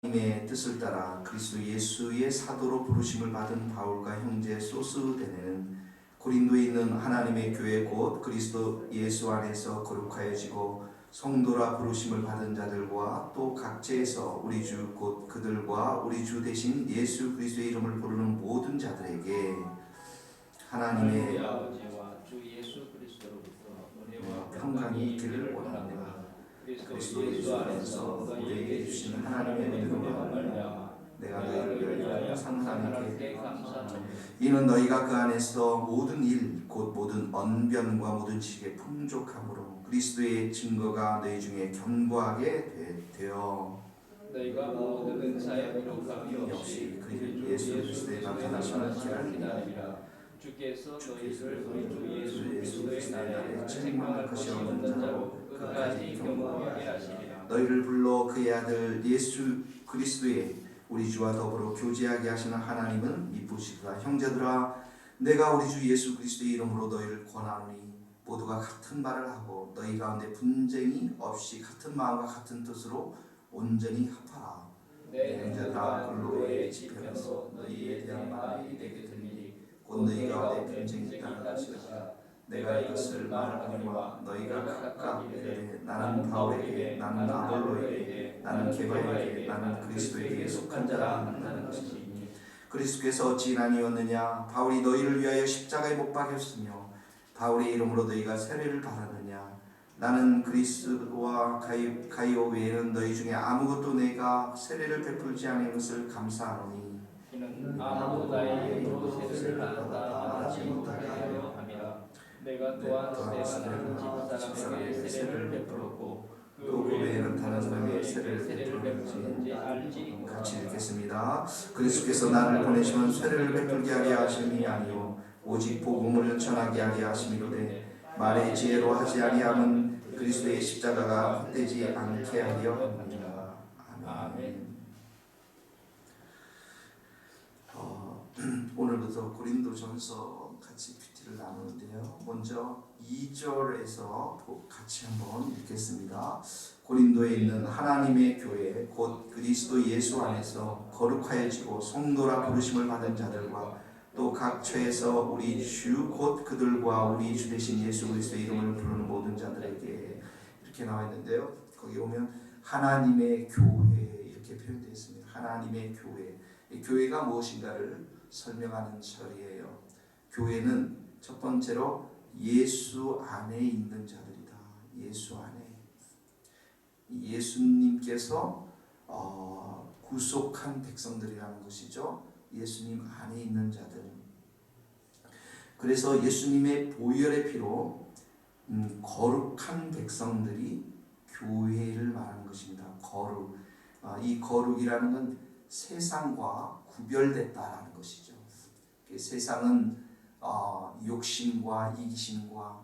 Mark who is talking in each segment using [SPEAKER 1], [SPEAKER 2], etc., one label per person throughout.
[SPEAKER 1] 하나님의 뜻을 따라 그리스도 예수의 사도로 부르심을 받은 바울과 형제 소스데네는 고린도에 있는 하나님의 교회 곧 그리스도 예수 안에서 거룩하여지고 성도라 부르심을 받은 자들과 또 각지에서 우리 주 곧 그들과 우리 주 대신 예수 그리스도의 이름을 부르는 모든 자들에게 하나님의
[SPEAKER 2] 아버지와 주 예수 그리스도로부터 은혜와
[SPEAKER 1] 평강이 있기를 원합니다. 그리스도 예수 안에서 우리에게 주신 하나님의 은혜로 말미암아 내가 너희를 위하여 항상 하나님께 감사하노니 이는 너희가 그 안에서 모든 일 곧 모든 언변과 모든 지식에 풍족함으로 그리스도의 증거가 너희 중에 견고하게 되어
[SPEAKER 2] 너희가 모든 은사에 부족함이 없이 그리스도 예수 그리스도의 나타나심을 기다리라. 주께서 너희를 우리 주 예수 그리스도의 날에 책망할 것이 없는 자로 끝까지 경고하게 하시리라.
[SPEAKER 1] 너희를 불러 그의 아들 예수 그리스도의 우리 주와 더불어 교제하게 하시는 하나님은 이쁘시도다. 형제들아, 내가 우리 주 예수 그리스도의 이름으로 너희를 권하노니 모두가 같은 말을 하고 너희 가운데 분쟁이 없이 같은 마음과 같은 뜻으로 온전히 합하라. 형제들아, 근로의 집회에서 너희에 대한 말이 내게 들리니 곧 너희 가운데 분쟁이 있다는 것이라. 내가 이것을 말하거니와 너희가 각각 이르되 나는 바울에게, 나는 아볼로에게, 나는 게바에게, 나는 그리스도에게 속한 자라 한다는 것이니 그리스도께서 어찌 나뉘었느냐? 바울이 너희를 위하여 십자가에 못 박혔으며 바울의 이름으로 너희가 세례를 받았느냐? 나는 그리스도와 가이오 외에는 너희 중에 아무것도 내가 세례를 베풀지 않은 것을 감사하노니
[SPEAKER 2] 이는 아무도 나의 이름으로 세례를 받았다 말하지 못하게 하려 함이라. 내가 또한 스데반한 집사람에게 세례를 베풀었고 그 외에는 다른 사람에게 세례를 베풀었는지 알지
[SPEAKER 1] 같이 읽겠습니다. 그리스도께서 나를 보내시면 세례를 베풀게 하게 하심이 아니요 오직 복음을 전하게 하게 하심이로되 말의 지혜로 하지 아니함은 그리스도의 십자가가 헛되지 않게 하려 합니다. 아멘. 오늘부터 고린도전서 같이 PT를 나누는데요. 먼저 2절에서 같이 한번 읽겠습니다. 고린도에 있는 하나님의 교회 곧 그리스도 예수 안에서 거룩하여지고 성도라 부르심을 받은 자들과 또 각 처에서 우리 주 곧 그들과 우리 주 대신 예수 그리스도의 이름을 부르는 모든 자들에게 이렇게 나와 있는데요. 거기 보면 하나님의 교회 이렇게 표현되어 있습니다. 하나님의 교회. 이 교회가 무엇인가를 설명하는 절이에요. 교회는 첫 번째로 예수 안에 있는 자들이다. 예수 안에. 예수님께서 구속한 백성들이라는 것이죠. 예수님 안에 있는 자들. 그래서 예수님의 보혈의 피로 거룩한 백성들이 교회를 말하는 것입니다. 거룩. 이 거룩이라는 건 세상과 구별됐다라는 것이죠. 세상은 욕심과 이기심과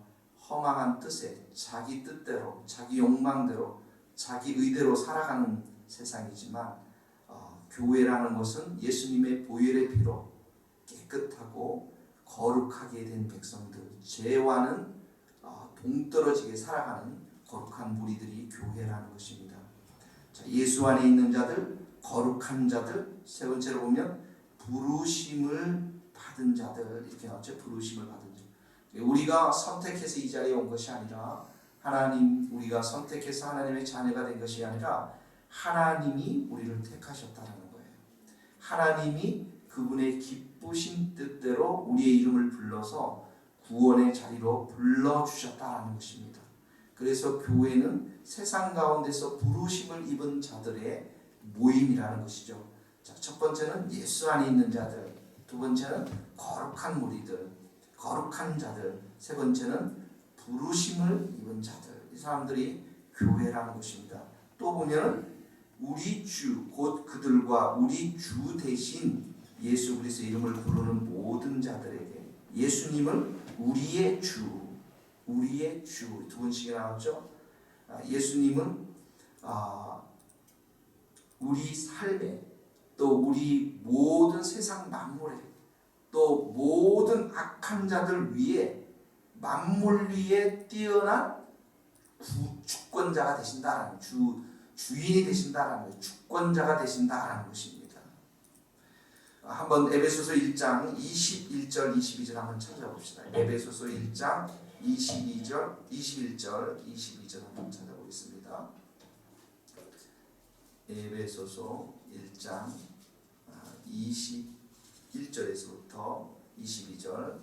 [SPEAKER 1] 허망한 뜻에 자기 뜻대로, 자기 욕망대로, 자기 의대로 살아가는 세상이지만 교회라는 것은 예수님의 보혈의 피로 깨끗하고 거룩하게 된 백성들, 죄와는 동떨어지게 살아가는 거룩한 무리들이 교회라는 것입니다. 자, 예수 안에 있는 자들, 거룩한 자들, 세 번째로 보면 부르심을 받은 자들 이렇게 나왔죠. 부르심을 받은 자들. 우리가 선택해서 이 자리에 온 것이 아니라 우리가 선택해서 하나님의 자녀가 된 것이 아니라 하나님이 우리를 택하셨다는 거예요. 하나님이 그분의 기쁘신 뜻대로 우리의 이름을 불러서 구원의 자리로 불러주셨다는 것입니다. 그래서 교회는 세상 가운데서 부르심을 입은 자들의 모임이라는 것이죠. 자, 첫 번째는 예수 안에 있는 자들, 두 번째는 거룩한 무리들, 거룩한 자들, 세 번째는 부르심을 입은 자들. 이 사람들이 교회라는 것입니다. 또 보면 우리 주 곧 그들과 우리 주 대신 예수 그리스도의 이름을 부르는 모든 자들에게 예수님을 우리의 주 두 번씩이나 나왔죠. 예수님은 우리 삶에 또 우리 모든 세상 만물에 또 모든 악한 자들 위에 만물 위에 뛰어난 주권자가 되신다는 주인이 되신다라는 거예요. 주권자가 되신다라는 것입니다. 한번 에베소서 1장 21절 22절 한번 찾아봅시다. 에베소서 1장 21절 22절 한번 찾아보겠습니다. 에베소서 1장 21절에서부터 22절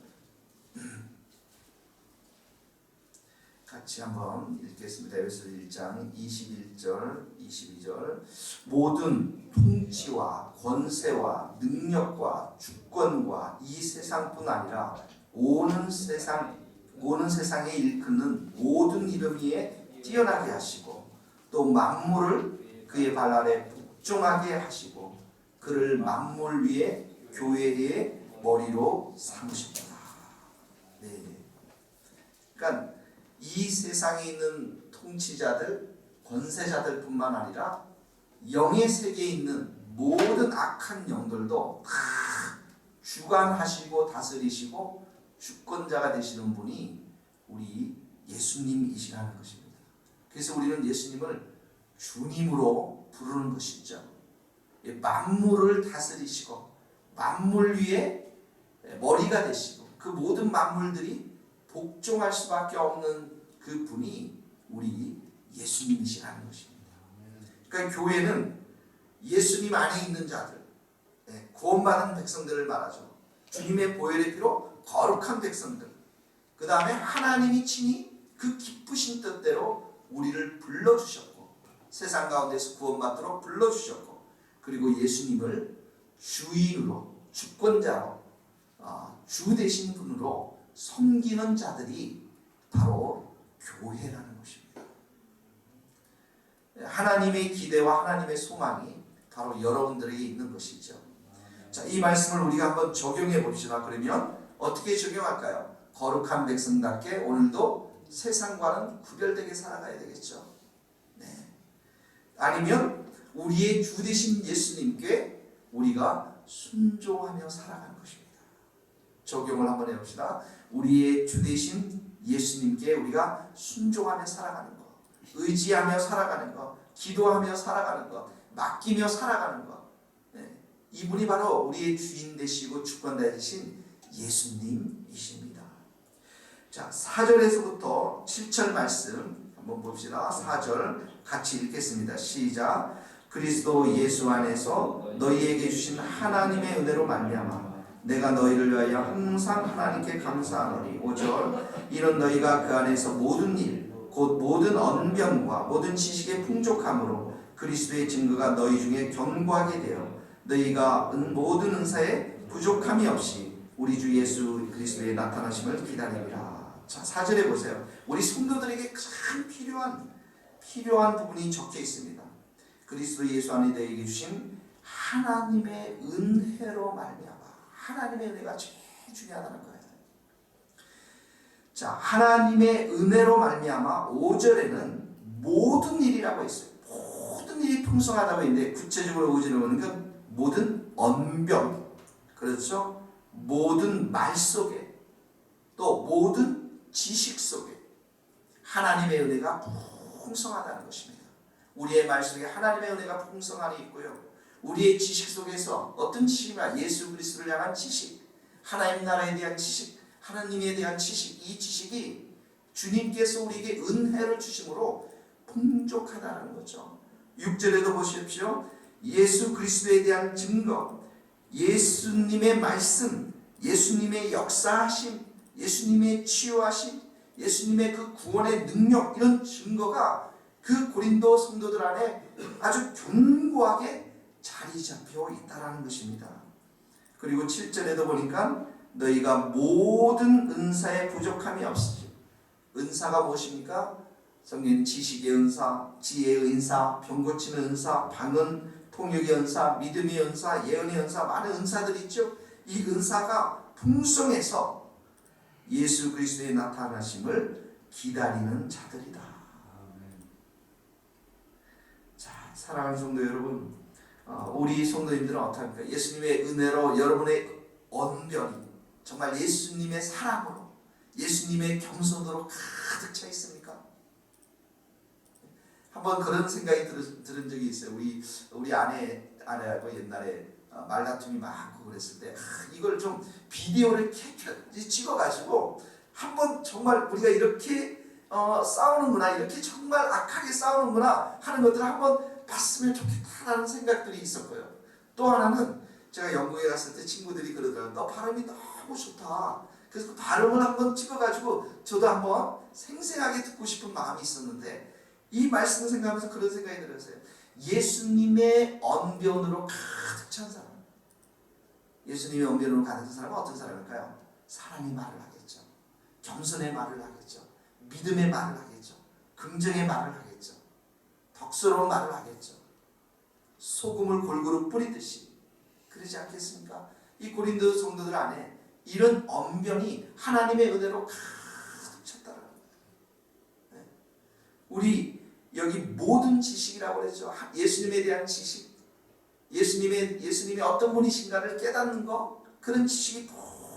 [SPEAKER 1] 같이 한번 읽겠습니다. 에베소서 1장 21절 22절 모든 통치와 권세와 능력과 주권과 이 세상뿐 아니라 오는 세상에 일컫는 모든 이름 위에 뛰어나게 하시고 또 만물을 그의 발 아래 복종하게 하시고 그를 만물 위에 교회의 머리로 삼으셨다. 네. 그러니까 이 세상에 있는 통치자들, 권세자들뿐만 아니라 영의 세계에 있는 모든 악한 영들도 다 주관하시고 다스리시고 주권자가 되시는 분이 우리 예수님이시라는 것입니다. 그래서 우리는 예수님을 주님으로 부르는 것이죠. 만물을 다스리시고 만물 위에 머리가 되시고 그 모든 만물들이 복종할 수밖에 없는 그 분이 우리 예수님이시라는 것입니다. 그러니까 교회는 예수님 안에 있는 자들, 구원받은 백성들을 말하죠. 주님의 보혈의 피로 거룩한 백성들. 그 다음에 하나님이 친히 그 기쁘신 뜻대로 우리를 불러주셨고 세상 가운데서 구원받도록 불러주셨고 그리고 예수님을 주인으로 주권자로 주 되신 분으로 섬기는 자들이 바로 교회라는 것입니다. 하나님의 기대와 하나님의 소망이 바로 여러분들에게 있는 것이죠. 자, 이 말씀을 우리가 한번 적용해 봅시다. 그러면 어떻게 적용할까요? 거룩한 백성답게 오늘도 세상과는 구별되게 살아가야 되겠죠. 네. 아니면 우리의 주 되신 예수님께 우리가 순종하며 살아가는 것입니다. 적용을 한번 해봅시다. 우리의 주 되신 예수님께 우리가 순종하며 살아가는 것, 의지하며 살아가는 것, 기도하며 살아가는 것, 맡기며 살아가는 것. 네. 이분이 바로 우리의 주인 되시고 주권자 되신 예수님이십니다. 자, 4절에서부터 7절 말씀 한번 봅시다. 4절 같이 읽겠습니다. 시작. 그리스도 예수 안에서 너희에게 주신 하나님의 은혜로 말미암아 내가 너희를 위하여 항상 하나님께 감사하노니 5절 이런 너희가 그 안에서 모든 일 곧 모든 언변과 모든 지식의 풍족함으로 그리스도의 증거가 너희 중에 견고하게 되어 너희가 모든 은사에 부족함이 없이 우리 주 예수 그리스도의 나타나심을 기다리리라. 자, 4절에 보세요. 우리 성도들에게 가장 필요한 부분이 적혀 있습니다. 그리스도 예수 안에 너희에게 주신 하나님의 은혜로 말미암아. 하나님의 은혜가 제일 중요하다는 거예요. 자, 하나님의 은혜로 말미암아 5절에는 모든 일이라고 했어요. 모든 일이 풍성하다고 했는데 구체적으로 5절에 보니까 모든 언변, 그렇죠? 모든 말 속에 또 모든 지식 속에 하나님의 은혜가 풍성하다는 것입니다. 우리의 말 속에 하나님의 은혜가 풍성하게 있고요. 우리의 지식 속에서 어떤 지식이냐? 예수 그리스도를 향한 지식, 하나님 나라에 대한 지식, 하나님에 대한 지식, 이 지식이 주님께서 우리에게 은혜를 주심으로 풍족하다는 거죠. 6절에도 보십시오. 예수 그리스도에 대한 증거, 예수님의 말씀, 예수님의 역사하심, 예수님의 치유하심, 예수님의 그 구원의 능력, 이런 증거가 그 고린도 성도들 안에 아주 견고하게 자리 잡혀 있다라는 것입니다. 그리고 7절에도 보니까 너희가 모든 은사에 부족함이 없으시. 은사가 무엇입니까? 성경 지식의 은사, 지혜의 은사, 병 고치는 은사, 방언, 통역의 은사, 믿음의 은사, 예언의 은사, 많은 은사들이 있죠. 이 은사가 풍성해서 예수 그리스도의 나타나심을 기다리는 자들이다. 자, 사랑하는 성도 여러분, 우리 성도님들은 어떡합니까? 예수님의 은혜로 여러분의 언변이 정말 예수님의 사랑으로, 예수님의 겸손으로 가득 차 있습니까? 한번 그런 생각이 들은 적이 있어요. 우리 아내하고 옛날에 말다툼이 많고 그랬을 때 이걸 좀 비디오를 찍어가지고 한번 정말 우리가 이렇게 싸우는구나, 이렇게 정말 악하게 싸우는구나 하는 것들을 한번 봤으면 좋겠다라는 생각들이 있었고요. 또 하나는 제가 영국에 갔을 때 친구들이 그러더라고요. 너 발음이 너무 좋다. 그래서 그 발음을 한번 찍어가지고 저도 한번 생생하게 듣고 싶은 마음이 있었는데 이 말씀을 생각하면서 그런 생각이 들었어요. 예수님의 언변으로 가득 찬 사람, 예수님의 언변으로 가득 찬 사람은 어떤 사람일까요? 사랑의 말을 하겠죠. 겸손의 말을 하겠죠. 믿음의 말을 하겠죠. 긍정의 말을 하겠죠. 덕스러운 말을 하겠죠. 소금을 골고루 뿌리듯이. 그러지 않겠습니까? 이 고린도 성도들 안에 이런 언변이 하나님의 은혜로 가득 찼다는 거예요. 우리 여기 모든 지식이라고 그랬죠. 예수님에 대한 지식, 예수님이 어떤 분이신가를 깨닫는 것, 그런 지식이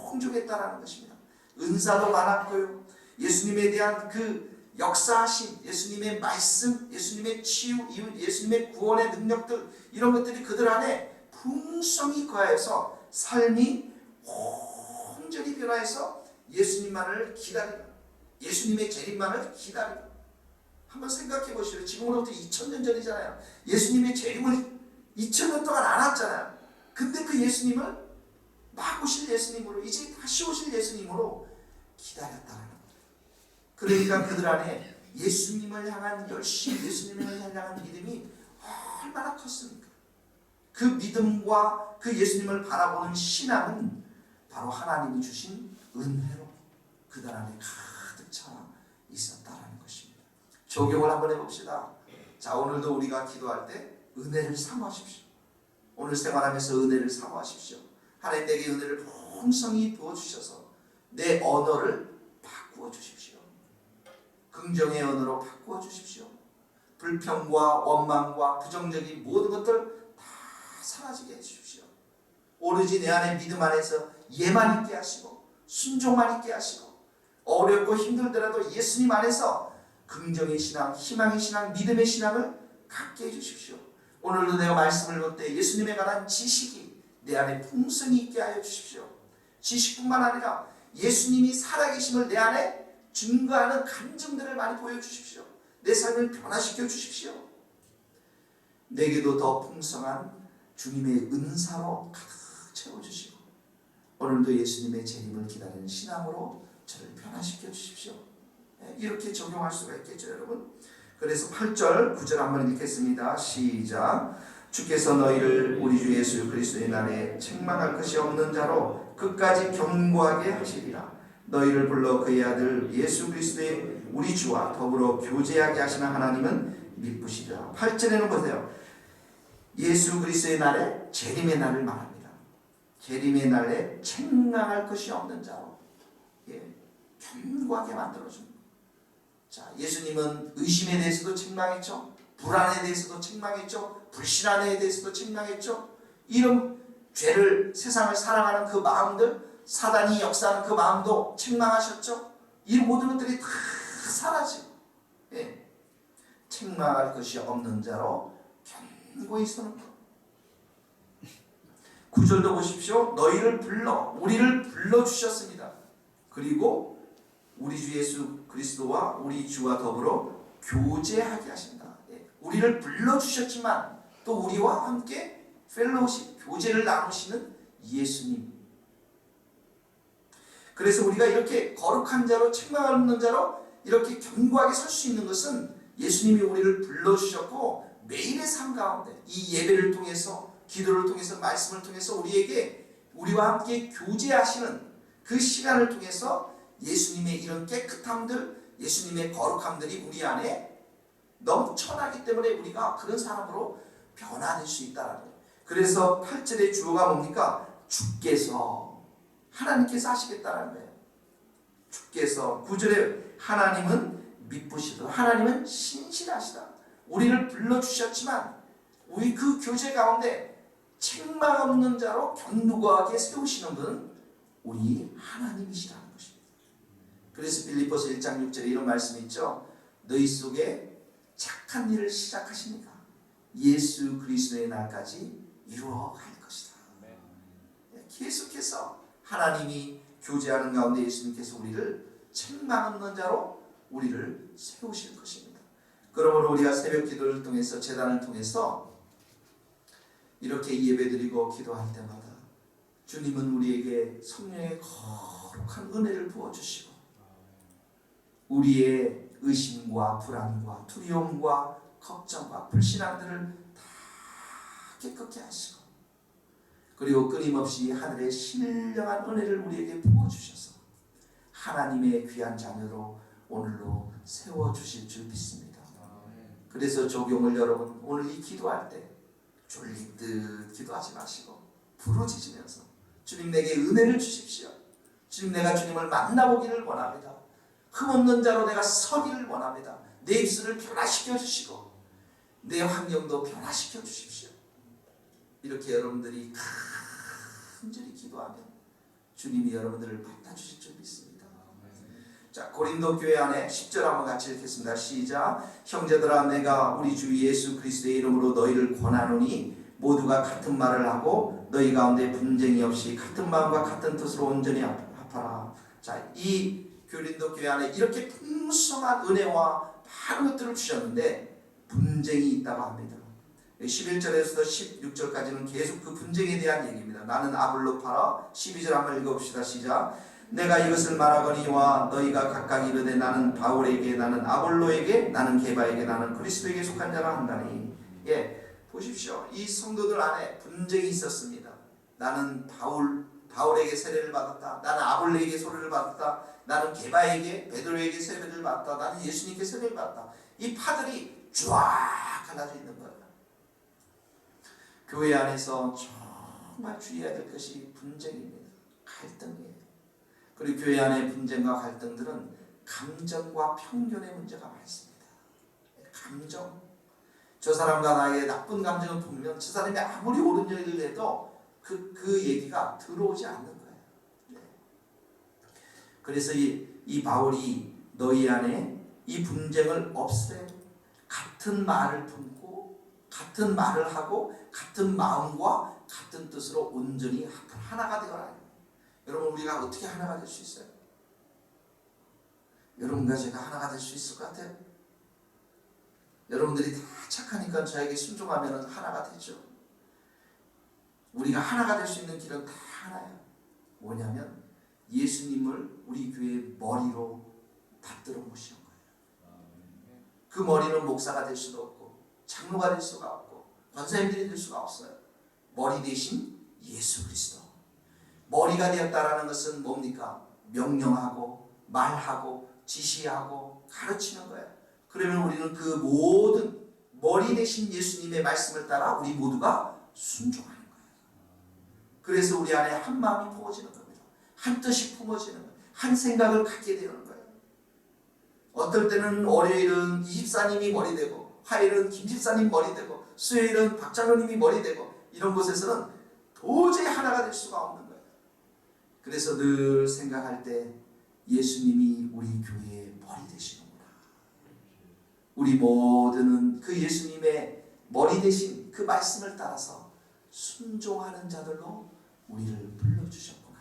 [SPEAKER 1] 풍족했다라는 것입니다. 은사도 많았고요. 예수님에 대한 그 역사하심, 예수님의 말씀, 예수님의 치유, 예수님의 구원의 능력들, 이런 것들이 그들 안에 풍성히 거하여서 삶이 온전히 변화해서 예수님만을 기다리는, 예수님의 재림만을 기다리는. 한번 생각해 보시죠. 지금으로부터 2000년 전이잖아요. 예수님의 재림을 2000년 동안 안 왔잖아요. 근데 그 예수님을 막 오실 예수님으로, 이제 다시 오실 예수님으로 기다렸다는 거예요. 그러니까 그들 안에 예수님을 향한 열심, 예수님을 향한 믿음이 얼마나 컸습니까? 그 믿음과 그 예수님을 바라보는 신앙은 바로 하나님이 주신 은혜로 그들 안에 가득 차 있었다라는 것입니다. 적용을 한번 해봅시다. 자, 오늘도 우리가 기도할 때 은혜를 사모하십시오. 오늘 생활하면서 은혜를 사모하십시오. 하나님 내게 은혜를 풍성히 부어주셔서 내 언어를 바꾸어 주십시오. 긍정의 언어로 바꾸어 주십시오. 불평과 원망과 부정적인 모든 것들 다 사라지게 해주십시오. 오로지 내 안에 믿음 안에서 예만 있게 하시고 순종만 있게 하시고 어렵고 힘들더라도 예수님 안에서 긍정의 신앙, 희망의 신앙, 믿음의 신앙을 갖게 해주십시오. 오늘도 내가 말씀을 볼 때 예수님에 관한 지식이 내 안에 풍성히 있게 하여 주십시오. 지식뿐만 아니라 예수님이 살아계심을 내 안에 증거하는 감정들을 많이 보여주십시오. 내 삶을 변화시켜 주십시오. 내게도 더 풍성한 주님의 은사로 가득 채워주시고 오늘도 예수님의 재림을 기다리는 신앙으로 저를 변화시켜 주십시오. 이렇게 적용할 수가 있겠죠, 여러분. 그래서 8절, 9절 한번 읽겠습니다. 시작. 주께서 너희를 우리 주 예수 그리스도의 날에 책망할 것이 없는 자로 끝까지 견고하게 하시리라. 너희를 불러 그의 아들 예수 그리스도의 우리 주와 더불어 교제하게 하시는 하나님은 미쁘시리라. 8절에는 보세요. 예수 그리스도의 날에 재림의 날을 말합니다. 재림의 날에 책망할 것이 없는 자로 견고하게 만들어줍니다. 자, 예수님은 의심에 대해서도 책망했죠. 불안에 대해서도 책망했죠. 불신앙에 대해서도 책망했죠. 이런 죄를, 세상을 사랑하는 그 마음들, 사단이 역사하는 그 마음도 책망하셨죠. 이 모든 것들이 다 사라지고 책망할 것이 없는 자로 견고히 서는 것. 9절도 보십시오. 너희를 우리를 불러주셨습니다. 그리고 우리 주 예수 그리스도와 우리 주와 더불어 교제하게 하신다. 우리를 불러주셨지만 또 우리와 함께 펠로우십, 교제를 나누시는 예수님. 그래서 우리가 이렇게 거룩한 자로, 책망 없는 자로 이렇게 견고하게 설 수 있는 것은 예수님이 우리를 불러주셨고 매일의 삶 가운데 이 예배를 통해서, 기도를 통해서, 말씀을 통해서 우리와 함께 교제하시는 그 시간을 통해서 예수님의 이런 깨끗함들, 예수님의 거룩함들이 우리 안에 넘쳐나기 때문에 우리가 그런 사람으로 변화될 수 있다는 거예요. 그래서 8절의 주어가 뭡니까? 주께서, 하나님께서 하시겠다는 거예요. 주께서. 9절에 하나님은 미쁘시다. 하나님은 신실하시다. 우리를 불러주셨지만 우리 그 교제 가운데 책망 없는 자로 견고하게 세우시는 분은 우리 하나님이시라는 것입니다. 그래서 빌립보서 1장 6절에 이런 말씀이 있죠. 너희 속에 착한 일을 시작하시니까 예수 그리스도의 날까지 이루어갈 것이다. 계속해서 하나님이 교제하는 가운데 예수님께서 우리를 책망 없는 자로 우리를 세우실 것입니다. 그러므로 우리가 새벽 기도를 통해서 제단을 통해서 이렇게 예배드리고 기도할 때마다 주님은 우리에게 성령의 거룩한 은혜를 부어주시고 우리의 의심과 불안과 두려움과 걱정과 불신앙들을 다 깨끗게 하시고 그리고 끊임없이 하늘의 신령한 은혜를 우리에게 부어주셔서 하나님의 귀한 자녀로 오늘로 세워주실 줄 믿습니다. 그래서 조경을 여러분 오늘 이 기도할 때 졸린 듯 기도하지 마시고 부르짖으면서 주님 내게 은혜를 주십시오. 주님 내가 주님을 만나보기를 원합니다. 흠없는 자로 내가 서기를 원합니다. 내 입술을 변화시켜 주시고 내 환경도 변화시켜 주십시오. 이렇게 여러분들이 간절히 기도하면 주님이 여러분들을 받아주실 줄 믿습니다. 자, 고린도 교회 안에 10절 한번 같이 읽겠습니다. 시작. 형제들아 내가 우리 주 예수 그리스도의 이름으로 너희를 권하노니 모두가 같은 말을 하고 너희 가운데 분쟁이 없이 같은 마음과 같은 뜻으로 온전히 합하라. 자, 이 고린도 교회 안에 이렇게 풍성한 은혜와 많은 것들을 주셨는데 분쟁이 있다고 합니다. 11절에서 16절까지는 계속 그 분쟁에 대한 얘기입니다. 나는 아볼로파라. 12절 한번 읽어봅시다. 시작. 내가 이것을 말하거니와 너희가 각각 이르되 나는 바울에게 나는 아볼로에게 나는 게바에게 나는 그리스도에게 속한 자라 한다니. 보십시오. 이 성도들 안에 분쟁이 있었습니다. 나는 바울에게 세례를 받았다. 나는 아볼로에게 소리를 받았다. 나는 게바에게 베드로에게 세례를 받았다. 나는 예수님께 세례를 받았다. 이 파들이 쫙 갈라져 있는 거예요. 교회 안에서 정말 주의해야 될 것이 분쟁입니다. 갈등이에요. 그리고 교회 안의 분쟁과 갈등들은 감정과 편견의 문제가 많습니다. 감정. 저 사람과 나에게 나쁜 감정을 보면 저 사람이 아무리 옳은 일을 해도 그 얘기가 들어오지 않는 거예요. 네. 그래서 이 바울이 너희 안에 이 분쟁을 없애고 같은 말을 품고 같은 말을 하고 같은 마음과 같은 뜻으로 온전히 하나가 되어라. 여러분 우리가 어떻게 하나가 될 수 있어요? 여러분과 제가 하나가 될 수 있을 것 같아요? 여러분들이 다 착하니까 저에게 순종하면 하나가 되죠. 우리가 하나가 될 수 있는 길은 다 하나예요. 뭐냐면 예수님을 우리 교회의 머리로 받들어 모시는 거예요. 그 머리는 목사가 될 수도 없고 장로가 될 수가 없고 권사님들이 될 수가 없어요. 머리 대신 예수 그리스도. 머리가 되었다라는 것은 뭡니까? 명령하고 말하고 지시하고 가르치는 거예요. 그러면 우리는 그 모든 머리 대신 예수님의 말씀을 따라 우리 모두가 순종하는 거예요. 그래서 우리 안에 한 마음이 부어지는 겁니다. 한 뜻이 품어지는 거예요. 한 생각을 갖게 되는 거예요. 어떨 때는 월요일은 이 집사님이 머리 되고 화요일은 김 집사님 머리 되고 수요일은 박 장로님이 머리 되고 이런 곳에서는 도저히 하나가 될 수가 없는 거예요. 그래서 늘 생각할 때 예수님이 우리 교회의 머리 되시는구나. 우리 모두는 그 예수님의 머리 대신 그 말씀을 따라서 순종하는 자들로 우리를 불러주셨구나.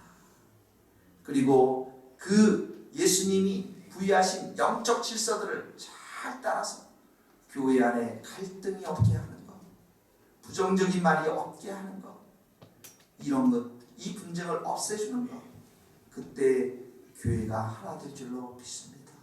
[SPEAKER 1] 그리고 그 예수님이 부여하신 영적 질서들을 잘 따라서 교회 안에 갈등이 없게 하는 것, 부정적인 말이 없게 하는 것, 이런 것, 이 분쟁을 없애주는 것, 그때 교회가 하나 될 줄로 믿습니다.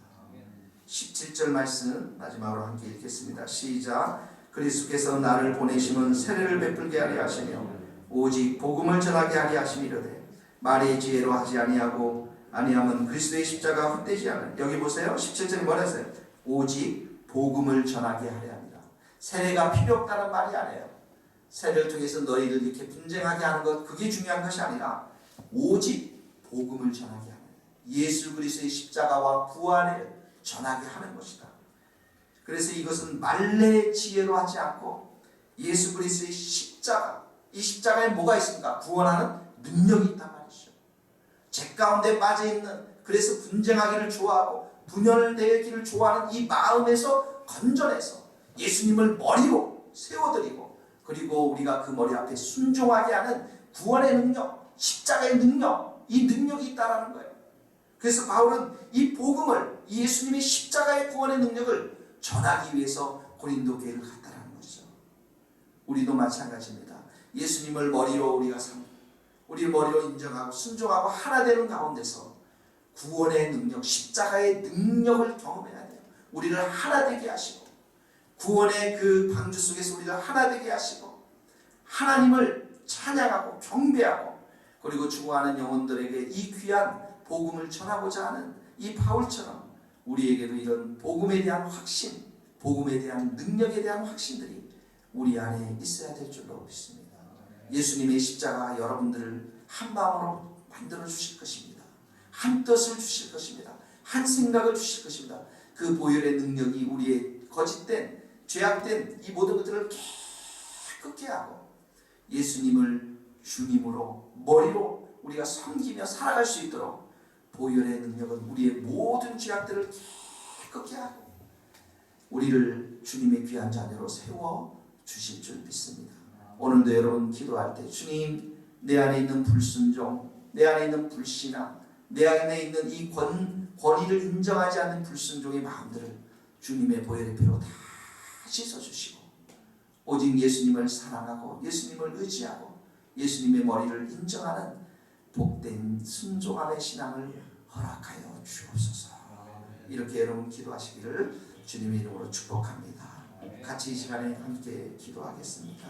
[SPEAKER 1] 17절 말씀 마지막으로 함께 읽겠습니다. 시작. 그리스도께서 나를 보내심은 세례를 베풀게 하려 하시며 오직 복음을 전하게 하려 하심이로되 말의 지혜로 하지 아니함은 그리스도의 십자가 헛되지 않은. 여기 보세요. 17절에 뭐라 했어요? 오직 복음을 전하게 하려 합니다. 세례가 필요 없다는 말이 아니에요. 세례를 통해서 너희를 이렇게 분쟁하게 하는 것, 그게 중요한 것이 아니라 오직 복음을 전하게 하는, 예수 그리스도의 십자가와 구원을 전하게 하는 것이다. 그래서 이것은 말의 지혜로 하지 않고 예수 그리스도의 십자가, 이 십자가에 뭐가 있습니까? 구원하는 능력이 있단 말이죠. 죄 가운데 빠져있는, 그래서 분쟁하기를 좋아하고 분열되기를 좋아하는 이 마음에서 건져내서 예수님을 머리로 세워드리고, 그리고 우리가 그 머리 앞에 순종하게 하는 구원의 능력, 십자가의 능력, 이 능력이 있다라는 거예요. 그래서 바울은 이 복음을, 이 예수님의 십자가의 구원의 능력을 전하기 위해서 고린도 교회를 갔다라는 것이죠. 우리도 마찬가지입니다. 예수님을 머리로 우리가 삼고, 우리 머리로 인정하고 순종하고 하나 되는 가운데서 구원의 능력, 십자가의 능력을 경험해야 돼요. 우리를 하나 되게 하시고, 구원의 그 방주 속에서 우리를 하나 되게 하시고, 하나님을 찬양하고 경배하고, 그리고 죽어가는 영혼들에게 이 귀한 복음을 전하고자 하는 이 바울처럼 우리에게도 이런 복음에 대한 확신, 복음에 대한 능력에 대한 확신들이 우리 안에 있어야 될 줄로 믿습니다. 예수님의 십자가 여러분들을 한 마음으로 만들어 주실 것입니다. 한 뜻을 주실 것입니다. 한 생각을 주실 것입니다. 그 보혈의 능력이 우리의 거짓된, 죄악된 이 모든 것들을 깨끗게 하고 예수님을 주님으로, 머리로 우리가 섬기며 살아갈 수 있도록 보혈의 능력은 우리의 모든 죄악들을 깨끗게 하고 우리를 주님의 귀한 자녀로 세워 주실 줄 믿습니다. 오늘도 여러분 기도할 때 주님, 내 안에 있는 불순종, 내 안에 있는 불신앙, 내 안에 있는 이 권위를 인정하지 않는 불순종의 마음들을 주님의 보혈의 피로 다 씻어주시고 오직 예수님을 사랑하고 예수님을 의지하고 예수님의 머리를 인정하는 복된 순종함의 신앙을 허락하여 주옵소서. 이렇게 여러분 기도하시기를 주님의 이름으로 축복합니다. 같이 이 시간에 함께 기도하겠습니다.